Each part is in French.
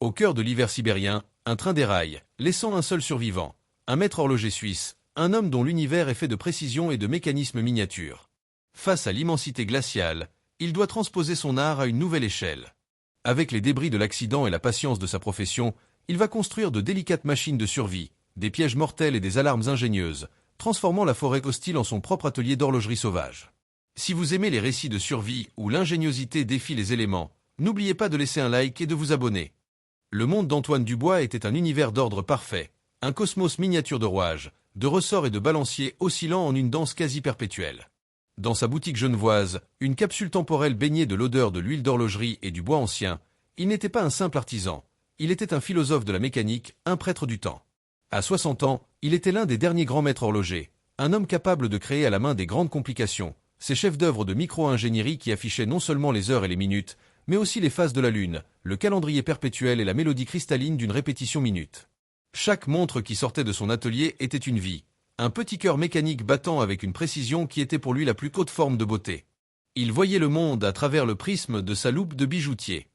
Au cœur de l'hiver sibérien, un train déraille, laissant un seul survivant, un maître horloger suisse, un homme dont l'univers est fait de précision et de mécanismes miniatures. Face à l'immensité glaciale, il doit transposer son art à une nouvelle échelle. Avec les débris de l'accident et la patience de sa profession, il va construire de délicates machines de survie, des pièges mortels et des alarmes ingénieuses, transformant la forêt hostile en son propre atelier d'horlogerie sauvage. Si vous aimez les récits de survie où l'ingéniosité défie les éléments, n'oubliez pas de laisser un like et de vous abonner. Le monde d'Antoine Dubois était un univers d'ordre parfait, un cosmos miniature de rouages, de ressorts et de balanciers oscillant en une danse quasi perpétuelle. Dans sa boutique genevoise, une capsule temporelle baignée de l'odeur de l'huile d'horlogerie et du bois ancien, il n'était pas un simple artisan, il était un philosophe de la mécanique, un prêtre du temps. À 60 ans, il était l'un des derniers grands maîtres horlogers, un homme capable de créer à la main des grandes complications, ces chefs-d'œuvre de micro-ingénierie qui affichaient non seulement les heures et les minutes, mais aussi les phases de la lune, le calendrier perpétuel et la mélodie cristalline d'une répétition minute. Chaque montre qui sortait de son atelier était une vie, un petit cœur mécanique battant avec une précision qui était pour lui la plus haute forme de beauté. Il voyait le monde à travers le prisme de sa loupe de bijoutier.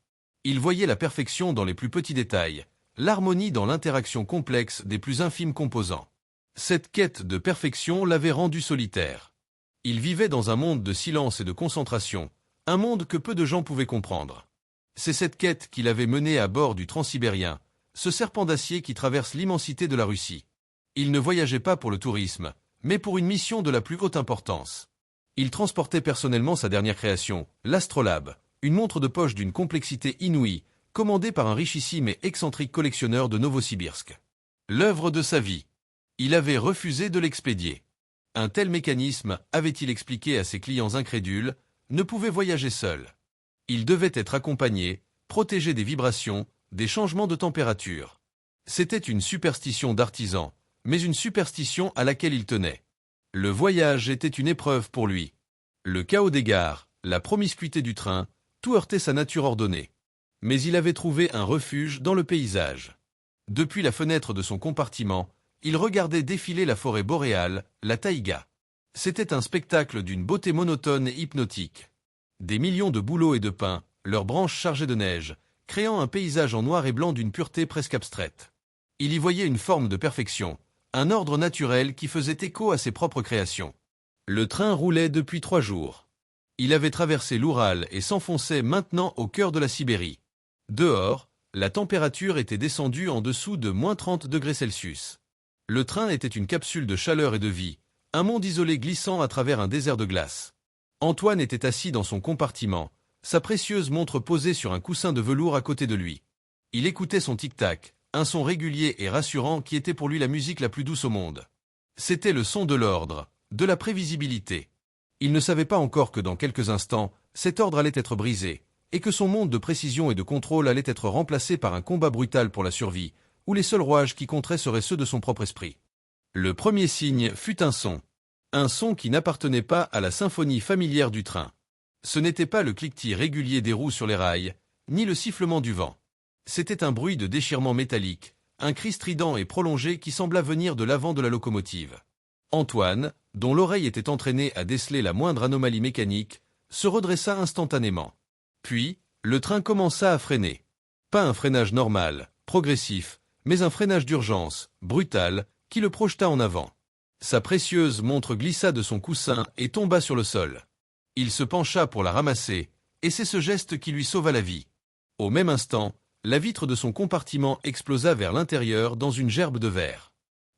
Il voyait la perfection dans les plus petits détails, l'harmonie dans l'interaction complexe des plus infimes composants. Cette quête de perfection l'avait rendu solitaire. Il vivait dans un monde de silence et de concentration, un monde que peu de gens pouvaient comprendre. C'est cette quête qui l'avait mené à bord du Transsibérien, ce serpent d'acier qui traverse l'immensité de la Russie. Il ne voyageait pas pour le tourisme, mais pour une mission de la plus haute importance. Il transportait personnellement sa dernière création, l'Astrolabe, une montre de poche d'une complexité inouïe, commandée par un richissime et excentrique collectionneur de Novosibirsk. L'œuvre de sa vie. Il avait refusé de l'expédier. Un tel mécanisme, avait-il expliqué à ses clients incrédules, ne pouvait voyager seul. Il devait être accompagné, protégé des vibrations, des changements de température. C'était une superstition d'artisan, mais une superstition à laquelle il tenait. Le voyage était une épreuve pour lui. Le chaos des gares, la promiscuité du train, tout heurtait sa nature ordonnée. Mais il avait trouvé un refuge dans le paysage. Depuis la fenêtre de son compartiment, il regardait défiler la forêt boréale, la taïga. C'était un spectacle d'une beauté monotone et hypnotique. Des millions de bouleaux et de pins, leurs branches chargées de neige, créant un paysage en noir et blanc d'une pureté presque abstraite. Il y voyait une forme de perfection, un ordre naturel qui faisait écho à ses propres créations. Le train roulait depuis 3 jours. Il avait traversé l'Oural et s'enfonçait maintenant au cœur de la Sibérie. Dehors, la température était descendue en dessous de -30°C. Le train était une capsule de chaleur et de vie, un monde isolé glissant à travers un désert de glace. Antoine était assis dans son compartiment, sa précieuse montre posée sur un coussin de velours à côté de lui. Il écoutait son tic-tac, un son régulier et rassurant qui était pour lui la musique la plus douce au monde. C'était le son de l'ordre, de la prévisibilité. Il ne savait pas encore que dans quelques instants, cet ordre allait être brisé, et que son monde de précision et de contrôle allait être remplacé par un combat brutal pour la survie, où les seuls rouages qui compteraient seraient ceux de son propre esprit. Le premier signe fut un son qui n'appartenait pas à la symphonie familière du train. Ce n'était pas le cliquetis régulier des roues sur les rails, ni le sifflement du vent. C'était un bruit de déchirement métallique, un cri strident et prolongé qui sembla venir de l'avant de la locomotive. Antoine, dont l'oreille était entraînée à déceler la moindre anomalie mécanique, se redressa instantanément. Puis, le train commença à freiner. Pas un freinage normal, progressif, mais un freinage d'urgence, brutal, qui le projeta en avant. Sa précieuse montre glissa de son coussin et tomba sur le sol. Il se pencha pour la ramasser, et c'est ce geste qui lui sauva la vie. Au même instant, la vitre de son compartiment explosa vers l'intérieur dans une gerbe de verre.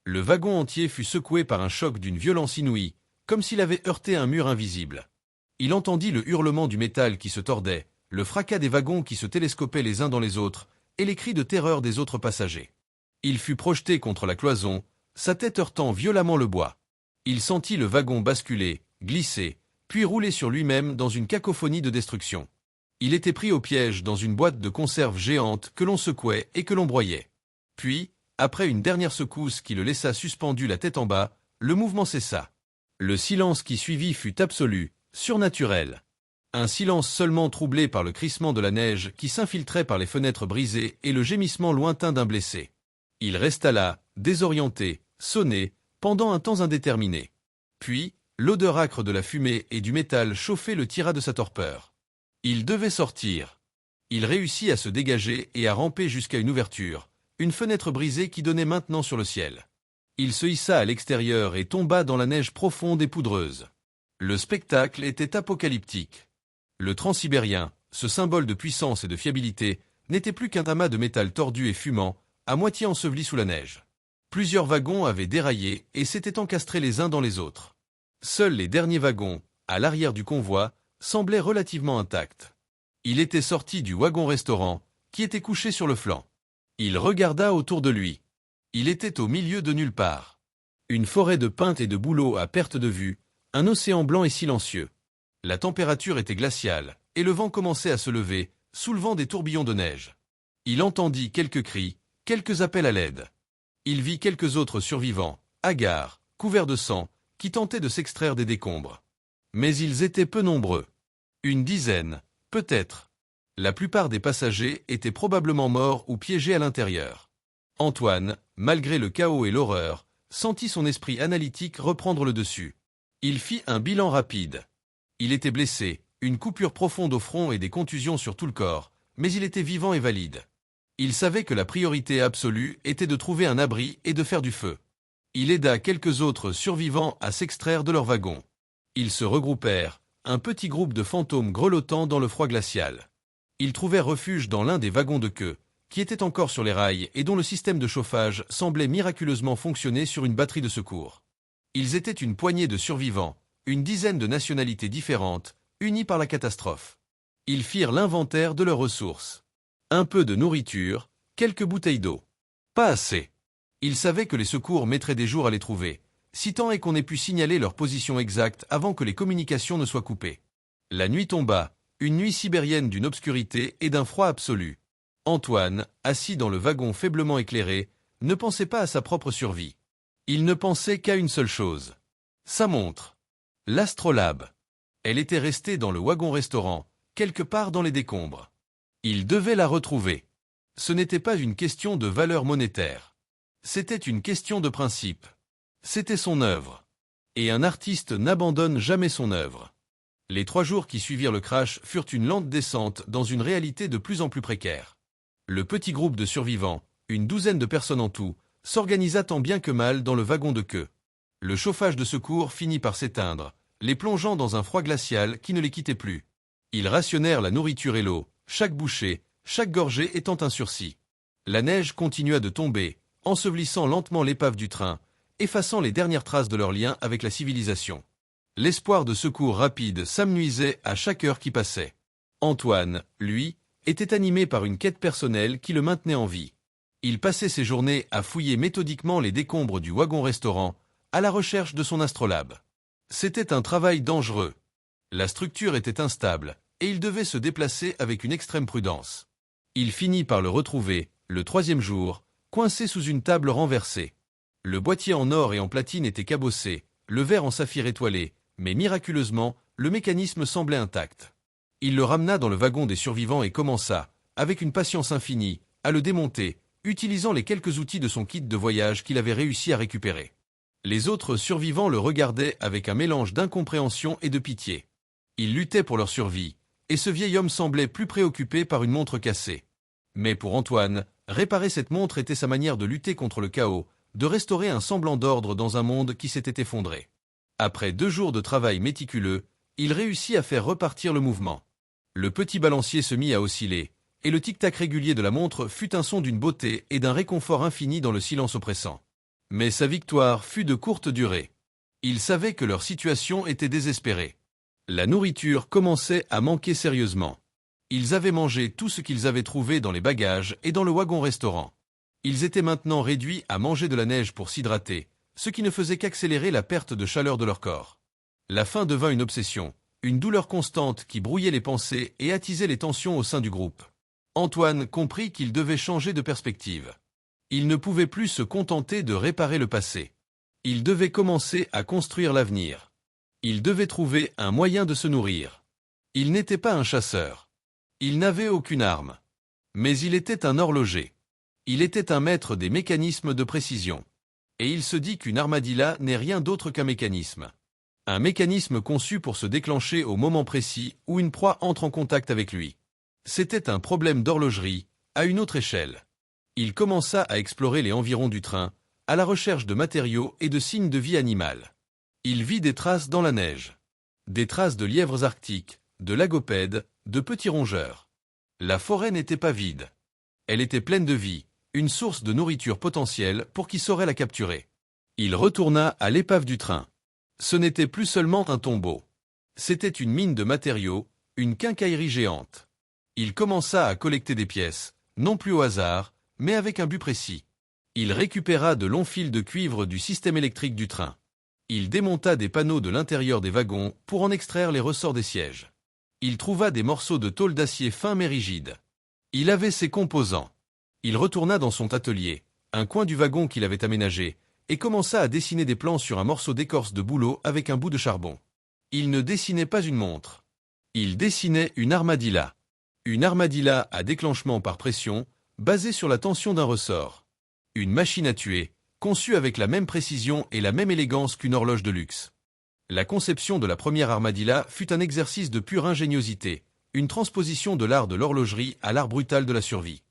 Le wagon entier fut secoué par un choc d'une violence inouïe, comme s'il avait heurté un mur invisible. Il entendit le hurlement du métal qui se tordait, le fracas des wagons qui se télescopaient les uns dans les autres, et les cris de terreur des autres passagers. Il fut projeté contre la cloison, sa tête heurtant violemment le bois. Il sentit le wagon basculer, glisser, puis rouler sur lui-même dans une cacophonie de destruction. Il était pris au piège dans une boîte de conserve géante que l'on secouait et que l'on broyait. Puis, après une dernière secousse qui le laissa suspendu la tête en bas, le mouvement cessa. Le silence qui suivit fut absolu, surnaturel. Un silence seulement troublé par le crissement de la neige qui s'infiltrait par les fenêtres brisées et le gémissement lointain d'un blessé. Il resta là, désorienté, sonné, pendant un temps indéterminé. Puis, l'odeur âcre de la fumée et du métal chauffé le tira de sa torpeur. Il devait sortir. Il réussit à se dégager et à ramper jusqu'à une ouverture, une fenêtre brisée qui donnait maintenant sur le ciel. Il se hissa à l'extérieur et tomba dans la neige profonde et poudreuse. Le spectacle était apocalyptique. Le Transsibérien, ce symbole de puissance et de fiabilité, n'était plus qu'un amas de métal tordu et fumant, à moitié enseveli sous la neige. Plusieurs wagons avaient déraillé et s'étaient encastrés les uns dans les autres. Seuls les derniers wagons, à l'arrière du convoi, semblaient relativement intacts. Il était sorti du wagon-restaurant, qui était couché sur le flanc. Il regarda autour de lui. Il était au milieu de nulle part. Une forêt de pins et de bouleaux à perte de vue, un océan blanc et silencieux. La température était glaciale, et le vent commençait à se lever, soulevant des tourbillons de neige. Il entendit quelques cris, quelques appels à l'aide. Il vit quelques autres survivants, hagards, couverts de sang, qui tentaient de s'extraire des décombres. Mais ils étaient peu nombreux. Une dizaine, peut-être. La plupart des passagers étaient probablement morts ou piégés à l'intérieur. Antoine, malgré le chaos et l'horreur, sentit son esprit analytique reprendre le dessus. Il fit un bilan rapide. Il était blessé, une coupure profonde au front et des contusions sur tout le corps, mais il était vivant et valide. Il savait que la priorité absolue était de trouver un abri et de faire du feu. Il aida quelques autres survivants à s'extraire de leur wagon. Ils se regroupèrent, un petit groupe de fantômes grelottant dans le froid glacial. Ils trouvèrent refuge dans l'un des wagons de queue, qui était encore sur les rails et dont le système de chauffage semblait miraculeusement fonctionner sur une batterie de secours. Ils étaient une poignée de survivants, une dizaine de nationalités différentes, unis par la catastrophe. Ils firent l'inventaire de leurs ressources. Un peu de nourriture, quelques bouteilles d'eau. Pas assez. Ils savaient que les secours mettraient des jours à les trouver, si tant est qu'on ait pu signaler leur position exacte avant que les communications ne soient coupées. La nuit tomba, une nuit sibérienne d'une obscurité et d'un froid absolu. Antoine, assis dans le wagon faiblement éclairé, ne pensait pas à sa propre survie. Il ne pensait qu'à une seule chose. Sa montre. L'astrolabe. Elle était restée dans le wagon-restaurant, quelque part dans les décombres. Il devait la retrouver. Ce n'était pas une question de valeur monétaire. C'était une question de principe. C'était son œuvre. Et un artiste n'abandonne jamais son œuvre. Les 3 jours qui suivirent le crash furent une lente descente dans une réalité de plus en plus précaire. Le petit groupe de survivants, une douzaine de personnes en tout, s'organisa tant bien que mal dans le wagon de queue. Le chauffage de secours finit par s'éteindre, les plongeant dans un froid glacial qui ne les quittait plus. Ils rationnèrent la nourriture et l'eau, chaque bouchée, chaque gorgée étant un sursis. La neige continua de tomber, ensevelissant lentement l'épave du train, effaçant les dernières traces de leur lien avec la civilisation. L'espoir de secours rapide s'amenuisait à chaque heure qui passait. Antoine, lui, était animé par une quête personnelle qui le maintenait en vie. Il passait ses journées à fouiller méthodiquement les décombres du wagon-restaurant, à la recherche de son astrolabe. C'était un travail dangereux. La structure était instable, et il devait se déplacer avec une extrême prudence. Il finit par le retrouver, le 3e jour, coincé sous une table renversée. Le boîtier en or et en platine était cabossé, le verre en saphir étoilé, mais miraculeusement, le mécanisme semblait intact. Il le ramena dans le wagon des survivants et commença, avec une patience infinie, à le démonter, utilisant les quelques outils de son kit de voyage qu'il avait réussi à récupérer. Les autres survivants le regardaient avec un mélange d'incompréhension et de pitié. Ils luttaient pour leur survie, et ce vieil homme semblait plus préoccupé par une montre cassée. Mais pour Antoine, réparer cette montre était sa manière de lutter contre le chaos, de restaurer un semblant d'ordre dans un monde qui s'était effondré. Après 2 jours de travail méticuleux, il réussit à faire repartir le mouvement. Le petit balancier se mit à osciller, et le tic-tac régulier de la montre fut un son d'une beauté et d'un réconfort infini dans le silence oppressant. Mais sa victoire fut de courte durée. Il savait que leur situation était désespérée. La nourriture commençait à manquer sérieusement. Ils avaient mangé tout ce qu'ils avaient trouvé dans les bagages et dans le wagon-restaurant. Ils étaient maintenant réduits à manger de la neige pour s'hydrater, ce qui ne faisait qu'accélérer la perte de chaleur de leur corps. La faim devint une obsession, une douleur constante qui brouillait les pensées et attisait les tensions au sein du groupe. Antoine comprit qu'il devait changer de perspective. Il ne pouvait plus se contenter de réparer le passé. Il devait commencer à construire l'avenir. Il devait trouver un moyen de se nourrir. Il n'était pas un chasseur. Il n'avait aucune arme. Mais il était un horloger. Il était un maître des mécanismes de précision. Et il se dit qu'une armadilla n'est rien d'autre qu'un mécanisme. Un mécanisme conçu pour se déclencher au moment précis où une proie entre en contact avec lui. C'était un problème d'horlogerie, à une autre échelle. Il commença à explorer les environs du train, à la recherche de matériaux et de signes de vie animale. Il vit des traces dans la neige. Des traces de lièvres arctiques, de lagopèdes, de petits rongeurs. La forêt n'était pas vide. Elle était pleine de vie, une source de nourriture potentielle pour qui saurait la capturer. Il retourna à l'épave du train. Ce n'était plus seulement un tombeau. C'était une mine de matériaux, une quincaillerie géante. Il commença à collecter des pièces, non plus au hasard, mais avec un but précis. Il récupéra de longs fils de cuivre du système électrique du train. Il démonta des panneaux de l'intérieur des wagons pour en extraire les ressorts des sièges. Il trouva des morceaux de tôle d'acier fin mais rigide. Il avait ses composants. Il retourna dans son atelier, un coin du wagon qu'il avait aménagé, et commença à dessiner des plans sur un morceau d'écorce de bouleau avec un bout de charbon. Il ne dessinait pas une montre. Il dessinait une armadilla. Une armadilla à déclenchement par pression, basée sur la tension d'un ressort. Une machine à tuer, conçue avec la même précision et la même élégance qu'une horloge de luxe. La conception de la première armadilla fut un exercice de pure ingéniosité, une transposition de l'art de l'horlogerie à l'art brutal de la survie.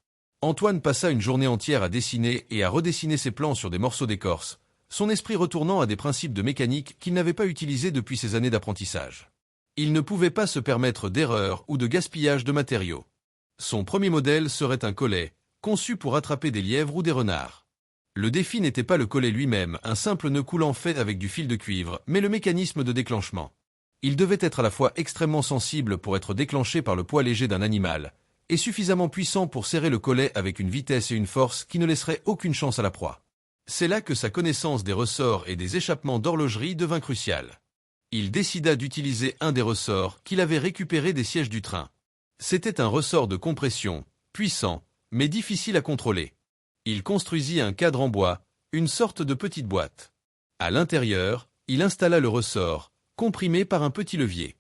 Antoine passa une journée entière à dessiner et à redessiner ses plans sur des morceaux d'écorce, son esprit retournant à des principes de mécanique qu'il n'avait pas utilisés depuis ses années d'apprentissage. Il ne pouvait pas se permettre d'erreurs ou de gaspillage de matériaux. Son premier modèle serait un collet, conçu pour attraper des lièvres ou des renards. Le défi n'était pas le collet lui-même, un simple nœud coulant fait avec du fil de cuivre, mais le mécanisme de déclenchement. Il devait être à la fois extrêmement sensible pour être déclenché par le poids léger d'un animal, et suffisamment puissant pour serrer le collet avec une vitesse et une force qui ne laisseraient aucune chance à la proie. C'est là que sa connaissance des ressorts et des échappements d'horlogerie devint cruciale. Il décida d'utiliser un des ressorts qu'il avait récupéré des sièges du train. C'était un ressort de compression, puissant, mais difficile à contrôler. Il construisit un cadre en bois, une sorte de petite boîte. À l'intérieur, il installa le ressort, comprimé par un petit levier.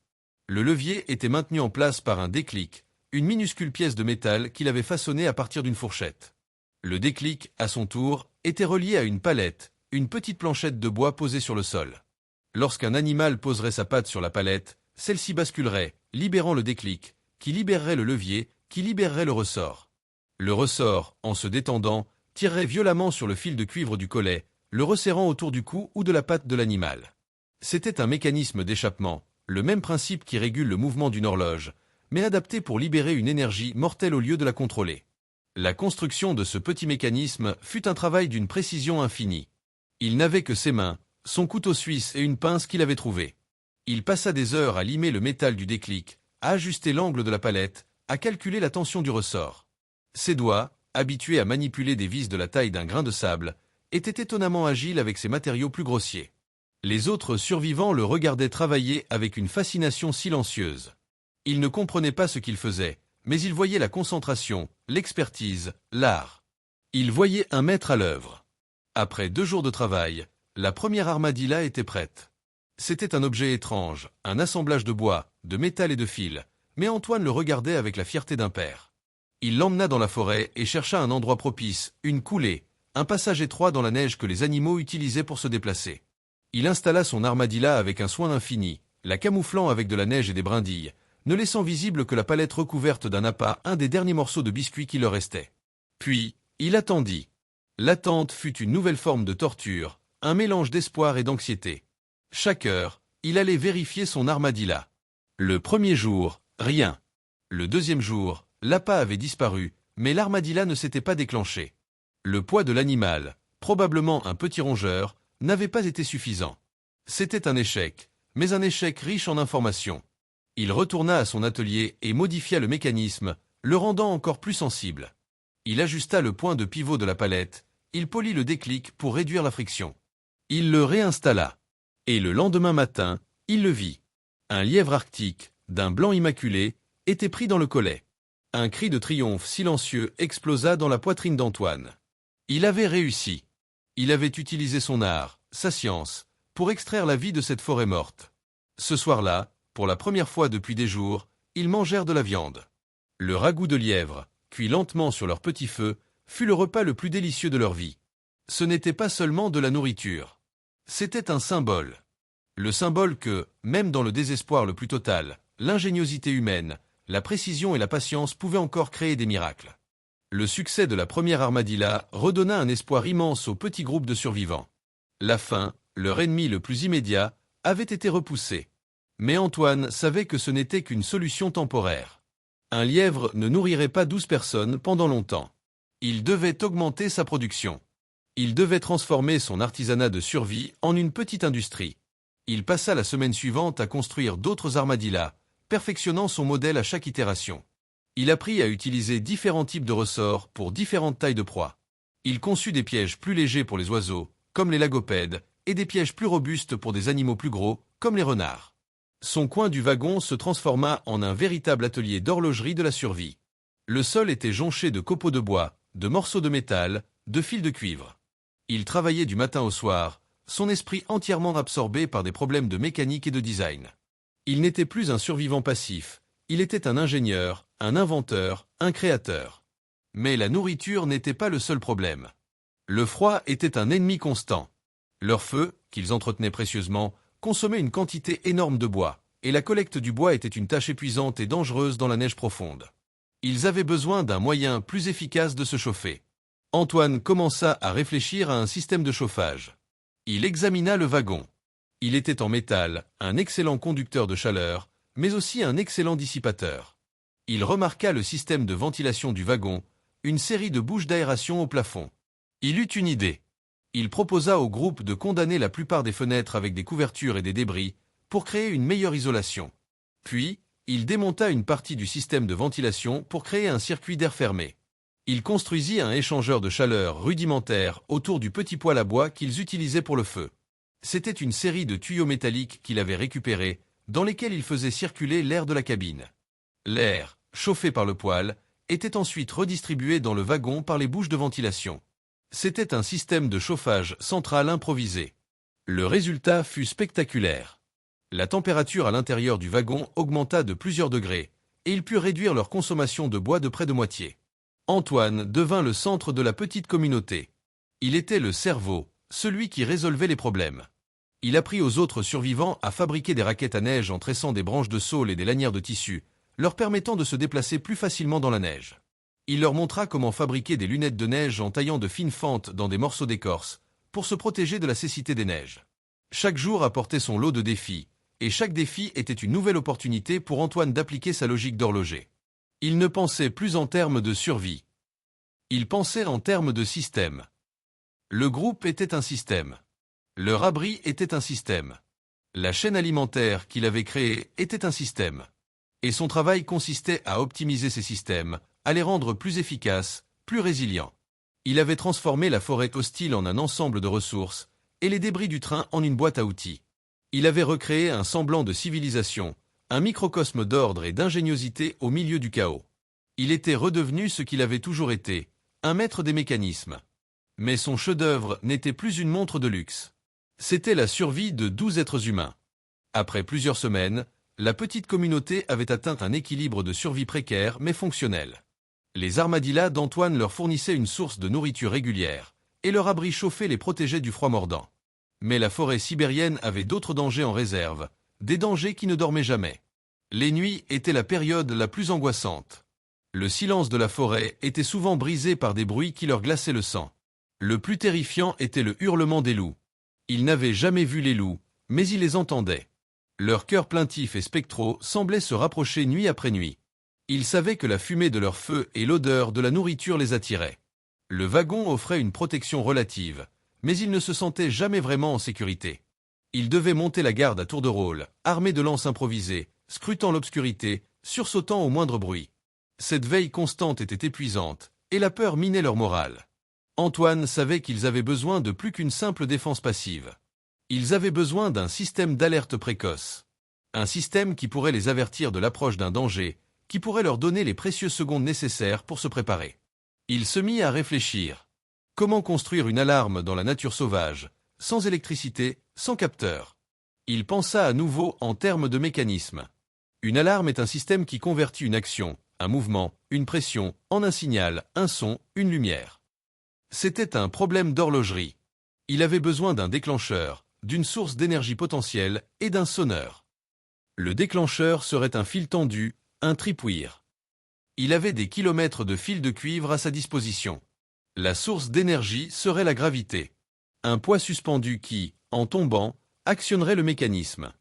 Le levier était maintenu en place par un déclic, une minuscule pièce de métal qu'il avait façonnée à partir d'une fourchette. Le déclic, à son tour, était relié à une palette, une petite planchette de bois posée sur le sol. Lorsqu'un animal poserait sa patte sur la palette, celle-ci basculerait, libérant le déclic, qui libérerait le levier, qui libérerait le ressort. Le ressort, en se détendant, tirerait violemment sur le fil de cuivre du collet, le resserrant autour du cou ou de la patte de l'animal. C'était un mécanisme d'échappement, le même principe qui régule le mouvement d'une horloge, mais adapté pour libérer une énergie mortelle au lieu de la contrôler. La construction de ce petit mécanisme fut un travail d'une précision infinie. Il n'avait que ses mains, son couteau suisse et une pince qu'il avait trouvée. Il passa des heures à limer le métal du déclic, à ajuster l'angle de la palette, à calculer la tension du ressort. Ses doigts, habitués à manipuler des vis de la taille d'un grain de sable, étaient étonnamment agiles avec ces matériaux plus grossiers. Les autres survivants le regardaient travailler avec une fascination silencieuse. Ils ne comprenaient pas ce qu'il faisait, mais ils voyaient la concentration, l'expertise, l'art. Ils voyaient un maître à l'œuvre. Après 2 jours de travail, la première armadilla était prête. C'était un objet étrange, un assemblage de bois, de métal et de fil, mais Antoine le regardait avec la fierté d'un père. Il l'emmena dans la forêt et chercha un endroit propice, une coulée, un passage étroit dans la neige que les animaux utilisaient pour se déplacer. Il installa son armadilla avec un soin infini, la camouflant avec de la neige et des brindilles, ne laissant visible que la palette recouverte d'un appât, un des derniers morceaux de biscuit qui leur restait. Puis, il attendit. L'attente fut une nouvelle forme de torture, un mélange d'espoir et d'anxiété. Chaque heure, il allait vérifier son armadilla. Le premier jour, rien. Le deuxième jour, l'appât avait disparu, mais l'armadilla ne s'était pas déclenché. Le poids de l'animal, probablement un petit rongeur, n'avait pas été suffisant. C'était un échec, mais un échec riche en informations. Il retourna à son atelier et modifia le mécanisme, le rendant encore plus sensible. Il ajusta le point de pivot de la palette, il polit le déclic pour réduire la friction. Il le réinstalla. Et le lendemain matin, il le vit. Un lièvre arctique, d'un blanc immaculé, était pris dans le collet. Un cri de triomphe silencieux explosa dans la poitrine d'Antoine. Il avait réussi. Il avait utilisé son art, sa science, pour extraire la vie de cette forêt morte. Ce soir-là, pour la première fois depuis des jours, ils mangèrent de la viande. Le ragoût de lièvre, cuit lentement sur leur petit feu, fut le repas le plus délicieux de leur vie. Ce n'était pas seulement de la nourriture. C'était un symbole. Le symbole que, même dans le désespoir le plus total, l'ingéniosité humaine, la précision et la patience pouvaient encore créer des miracles. Le succès de la première armadilla redonna un espoir immense au petit groupe de survivants. La faim, leur ennemi le plus immédiat, avait été repoussée. Mais Antoine savait que ce n'était qu'une solution temporaire. Un lièvre ne nourrirait pas 12 personnes pendant longtemps. Il devait augmenter sa production. Il devait transformer son artisanat de survie en une petite industrie. Il passa la semaine suivante à construire d'autres armadillas, perfectionnant son modèle à chaque itération. Il apprit à utiliser différents types de ressorts pour différentes tailles de proies. Il conçut des pièges plus légers pour les oiseaux, comme les lagopèdes, et des pièges plus robustes pour des animaux plus gros, comme les renards. Son coin du wagon se transforma en un véritable atelier d'horlogerie de la survie. Le sol était jonché de copeaux de bois, de morceaux de métal, de fils de cuivre. Il travaillait du matin au soir, son esprit entièrement absorbé par des problèmes de mécanique et de design. Il n'était plus un survivant passif, il était un ingénieur, un inventeur, un créateur. Mais la nourriture n'était pas le seul problème. Le froid était un ennemi constant. Leur feu, qu'ils entretenaient précieusement, consommait une quantité énorme de bois, et la collecte du bois était une tâche épuisante et dangereuse dans la neige profonde. Ils avaient besoin d'un moyen plus efficace de se chauffer. Antoine commença à réfléchir à un système de chauffage. Il examina le wagon. Il était en métal, un excellent conducteur de chaleur, mais aussi un excellent dissipateur. Il remarqua le système de ventilation du wagon, une série de bouches d'aération au plafond. Il eut une idée. Il proposa au groupe de condamner la plupart des fenêtres avec des couvertures et des débris, pour créer une meilleure isolation. Puis, il démonta une partie du système de ventilation pour créer un circuit d'air fermé. Il construisit un échangeur de chaleur rudimentaire autour du petit poêle à bois qu'ils utilisaient pour le feu. C'était une série de tuyaux métalliques qu'il avait récupérés, dans lesquels il faisait circuler l'air de la cabine. L'air, chauffé par le poêle, était ensuite redistribué dans le wagon par les bouches de ventilation. C'était un système de chauffage central improvisé. Le résultat fut spectaculaire. La température à l'intérieur du wagon augmenta de plusieurs degrés, et ils purent réduire leur consommation de bois de près de moitié. Antoine devint le centre de la petite communauté. Il était le cerveau, celui qui résolvait les problèmes. Il apprit aux autres survivants à fabriquer des raquettes à neige en tressant des branches de saule et des lanières de tissu, leur permettant de se déplacer plus facilement dans la neige. Il leur montra comment fabriquer des lunettes de neige en taillant de fines fentes dans des morceaux d'écorce, pour se protéger de la cécité des neiges. Chaque jour apportait son lot de défis, et chaque défi était une nouvelle opportunité pour Antoine d'appliquer sa logique d'horloger. Il ne pensait plus en termes de survie. Il pensait en termes de système. Le groupe était un système. Leur abri était un système. La chaîne alimentaire qu'il avait créée était un système. Et son travail consistait à optimiser ces systèmes, à les rendre plus efficaces, plus résilients. Il avait transformé la forêt hostile en un ensemble de ressources, et les débris du train en une boîte à outils. Il avait recréé un semblant de civilisation, un microcosme d'ordre et d'ingéniosité au milieu du chaos. Il était redevenu ce qu'il avait toujours été, un maître des mécanismes. Mais son chef-d'œuvre n'était plus une montre de luxe. C'était la survie de 12 êtres humains. Après plusieurs semaines, la petite communauté avait atteint un équilibre de survie précaire mais fonctionnel. Les armadillas d'Antoine leur fournissaient une source de nourriture régulière, et leur abri chauffé les protégeait du froid mordant. Mais la forêt sibérienne avait d'autres dangers en réserve, des dangers qui ne dormaient jamais. Les nuits étaient la période la plus angoissante. Le silence de la forêt était souvent brisé par des bruits qui leur glaçaient le sang. Le plus terrifiant était le hurlement des loups. Ils n'avaient jamais vu les loups, mais ils les entendaient. Leurs cœurs plaintifs et spectraux semblaient se rapprocher nuit après nuit. Ils savaient que la fumée de leur feu et l'odeur de la nourriture les attiraient. Le wagon offrait une protection relative, mais ils ne se sentaient jamais vraiment en sécurité. Ils devaient monter la garde à tour de rôle, armés de lances improvisées, scrutant l'obscurité, sursautant au moindre bruit. Cette veille constante était épuisante, et la peur minait leur morale. Antoine savait qu'ils avaient besoin de plus qu'une simple défense passive. Ils avaient besoin d'un système d'alerte précoce. Un système qui pourrait les avertir de l'approche d'un danger, qui pourrait leur donner les précieuses secondes nécessaires pour se préparer. Il se mit à réfléchir. Comment construire une alarme dans la nature sauvage, sans électricité, sans capteur? Il pensa à nouveau en termes de mécanisme. Une alarme est un système qui convertit une action, un mouvement, une pression, en un signal, un son, une lumière. C'était un problème d'horlogerie. Il avait besoin d'un déclencheur, d'une source d'énergie potentielle et d'un sonneur. Le déclencheur serait un fil tendu, Un tripwire. Il avait des kilomètres de fils de cuivre à sa disposition. La source d'énergie serait la gravité. Un poids suspendu qui, en tombant, actionnerait le mécanisme.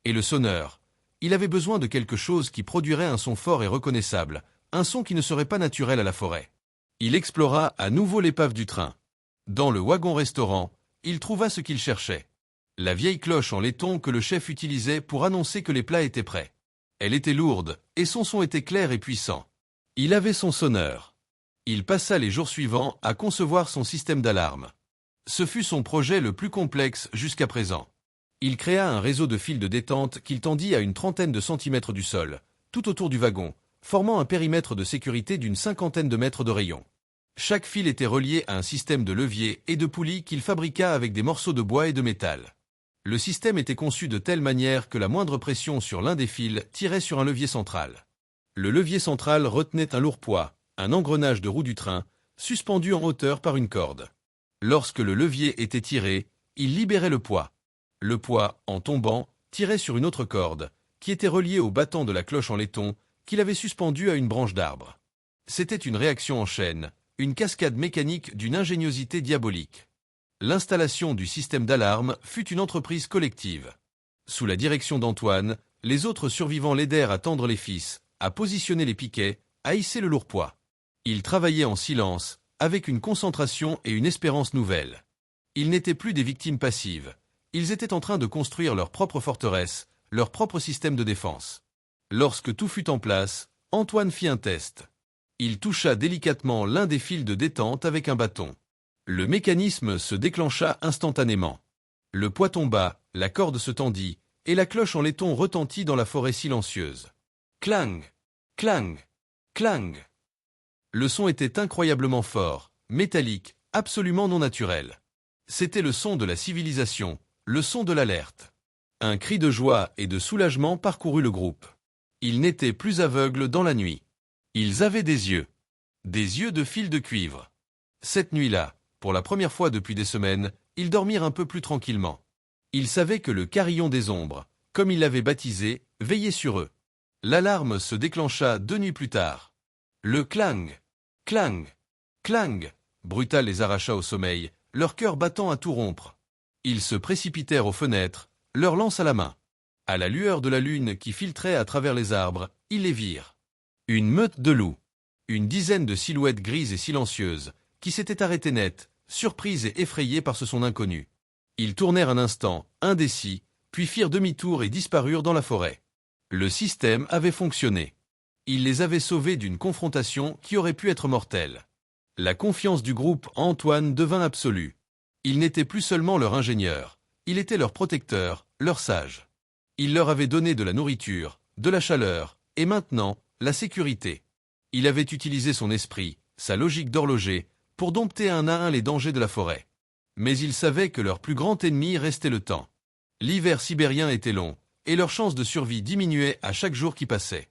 Et le sonneur. Il avait besoin de quelque chose qui produirait un son fort et reconnaissable, un son qui ne serait pas naturel à la forêt. Il explora à nouveau l'épave du train. Dans le wagon-restaurant, il trouva ce qu'il cherchait. La vieille cloche en laiton que le chef utilisait pour annoncer que les plats étaient prêts. Elle était lourde, et son son était clair et puissant. Il avait son sonneur. Il passa les jours suivants à concevoir son système d'alarme. Ce fut son projet le plus complexe jusqu'à présent. Il créa un réseau de fils de détente qu'il tendit à une trentaine de centimètres du sol, tout autour du wagon, formant un périmètre de sécurité d'une cinquantaine de mètres de rayon. Chaque fil était relié à un système de leviers et de poulies qu'il fabriqua avec des morceaux de bois et de métal. Le système était conçu de telle manière que la moindre pression sur l'un des fils tirait sur un levier central. Le levier central retenait un lourd poids, un engrenage de roue du train, suspendu en hauteur par une corde. Lorsque le levier était tiré, il libérait le poids. Le poids, en tombant, tirait sur une autre corde, qui était reliée au battant de la cloche en laiton, qu'il avait suspendu à une branche d'arbre. C'était une réaction en chaîne, une cascade mécanique d'une ingéniosité diabolique. L'installation du système d'alarme fut une entreprise collective. Sous la direction d'Antoine, les autres survivants l'aidèrent à tendre les fils, à positionner les piquets, à hisser le lourd poids. Ils travaillaient en silence, avec une concentration et une espérance nouvelles. Ils n'étaient plus des victimes passives. Ils étaient en train de construire leur propre forteresse, leur propre système de défense. Lorsque tout fut en place, Antoine fit un test. Il toucha délicatement l'un des fils de détente avec un bâton. Le mécanisme se déclencha instantanément. Le poids tomba, la corde se tendit, et la cloche en laiton retentit dans la forêt silencieuse. Clang! Clang! Clang! Le son était incroyablement fort, métallique, absolument non naturel. C'était le son de la civilisation, le son de l'alerte. Un cri de joie et de soulagement parcourut le groupe. Ils n'étaient plus aveugles dans la nuit. Ils avaient des yeux de fil de cuivre. Cette nuit-là, pour la première fois depuis des semaines, ils dormirent un peu plus tranquillement. Ils savaient que le carillon des ombres, comme ils l'avaient baptisé, veillait sur eux. L'alarme se déclencha 2 nuits plus tard. Le clang, clang, clang, brutal les arracha au sommeil, leur cœur battant à tout rompre. Ils se précipitèrent aux fenêtres, leurs lances à la main. À la lueur de la lune qui filtrait à travers les arbres, ils les virent. Une meute de loups. Une dizaine de silhouettes grises et silencieuses, qui s'étaient arrêtées net, surprises et effrayées par ce son inconnu. Ils tournèrent un instant, indécis, puis firent demi-tour et disparurent dans la forêt. Le système avait fonctionné. Il les avait sauvés d'une confrontation qui aurait pu être mortelle. La confiance du groupe en Antoine devint absolue. Il n'était plus seulement leur ingénieur, il était leur protecteur, leur sage. Il leur avait donné de la nourriture, de la chaleur, et maintenant, la sécurité. Il avait utilisé son esprit, sa logique d'horloger, pour dompter un à un les dangers de la forêt. Mais il savait que leur plus grand ennemi restait le temps. L'hiver sibérien était long, et leurs chances de survie diminuaient à chaque jour qui passait.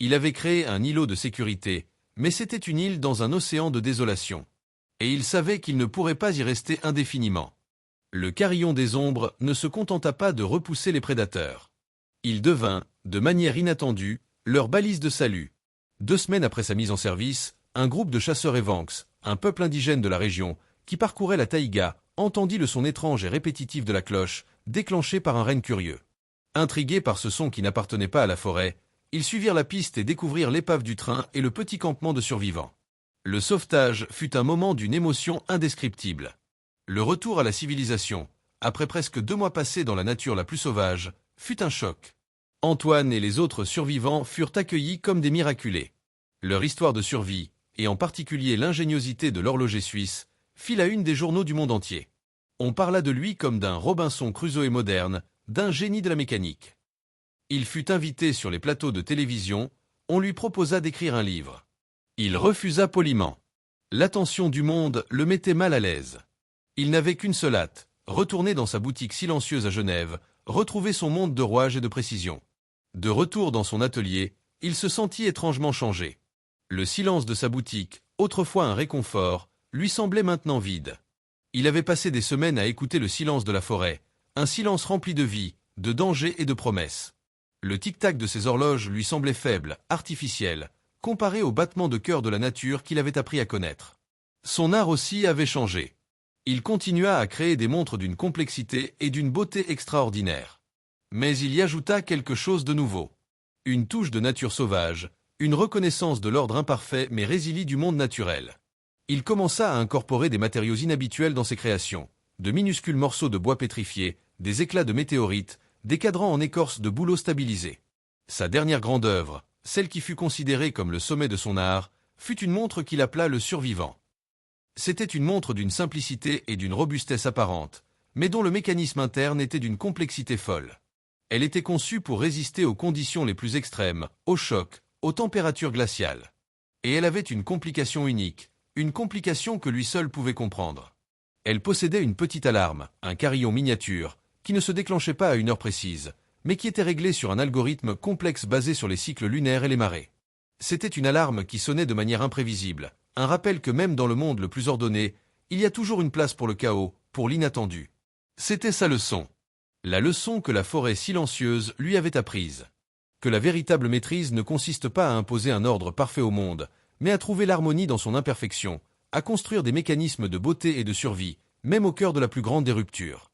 Il avait créé un îlot de sécurité, mais c'était une île dans un océan de désolation. Et il savait qu'il ne pourrait pas y rester indéfiniment. Le carillon des ombres ne se contenta pas de repousser les prédateurs. Il devint, de manière inattendue, leur balise de salut. 2 semaines après sa mise en service, un groupe de chasseurs Evanx, un peuple indigène de la région, qui parcourait la taïga, entendit le son étrange et répétitif de la cloche, déclenché par un renne curieux. Intrigués par ce son qui n'appartenait pas à la forêt, ils suivirent la piste et découvrirent l'épave du train et le petit campement de survivants. Le sauvetage fut un moment d'une émotion indescriptible. Le retour à la civilisation, après presque 2 mois passés dans la nature la plus sauvage, fut un choc. Antoine et les autres survivants furent accueillis comme des miraculés. Leur histoire de survie, et en particulier l'ingéniosité de l'horloger suisse, fit la une des journaux du monde entier. On parla de lui comme d'un Robinson Crusoe moderne, d'un génie de la mécanique. Il fut invité sur les plateaux de télévision, on lui proposa d'écrire un livre. Il refusa poliment. L'attention du monde le mettait mal à l'aise. Il n'avait qu'une seule hâte, retourner dans sa boutique silencieuse à Genève, retrouver son monde de rouage et de précision. De retour dans son atelier, il se sentit étrangement changé. Le silence de sa boutique, autrefois un réconfort, lui semblait maintenant vide. Il avait passé des semaines à écouter le silence de la forêt, un silence rempli de vie, de danger et de promesses. Le tic-tac de ses horloges lui semblait faible, artificiel, comparé au battement de cœur de la nature qu'il avait appris à connaître. Son art aussi avait changé. Il continua à créer des montres d'une complexité et d'une beauté extraordinaires. Mais il y ajouta quelque chose de nouveau. Une touche de nature sauvage, une reconnaissance de l'ordre imparfait mais résili du monde naturel. Il commença à incorporer des matériaux inhabituels dans ses créations, de minuscules morceaux de bois pétrifiés, des éclats de météorites, des cadrans en écorce de bouleaux stabilisés. Sa dernière grande œuvre, celle qui fut considérée comme le sommet de son art, fut une montre qu'il appela le Survivant. C'était une montre d'une simplicité et d'une robustesse apparente, mais dont le mécanisme interne était d'une complexité folle. Elle était conçue pour résister aux conditions les plus extrêmes, aux chocs, aux températures glaciales. Et elle avait une complication unique, une complication que lui seul pouvait comprendre. Elle possédait une petite alarme, un carillon miniature, qui ne se déclenchait pas à une heure précise, mais qui était réglé sur un algorithme complexe basé sur les cycles lunaires et les marées. C'était une alarme qui sonnait de manière imprévisible, un rappel que même dans le monde le plus ordonné, il y a toujours une place pour le chaos, pour l'inattendu. C'était sa leçon. La leçon que la forêt silencieuse lui avait apprise. Que la véritable maîtrise ne consiste pas à imposer un ordre parfait au monde, mais à trouver l'harmonie dans son imperfection, à construire des mécanismes de beauté et de survie, même au cœur de la plus grande des ruptures.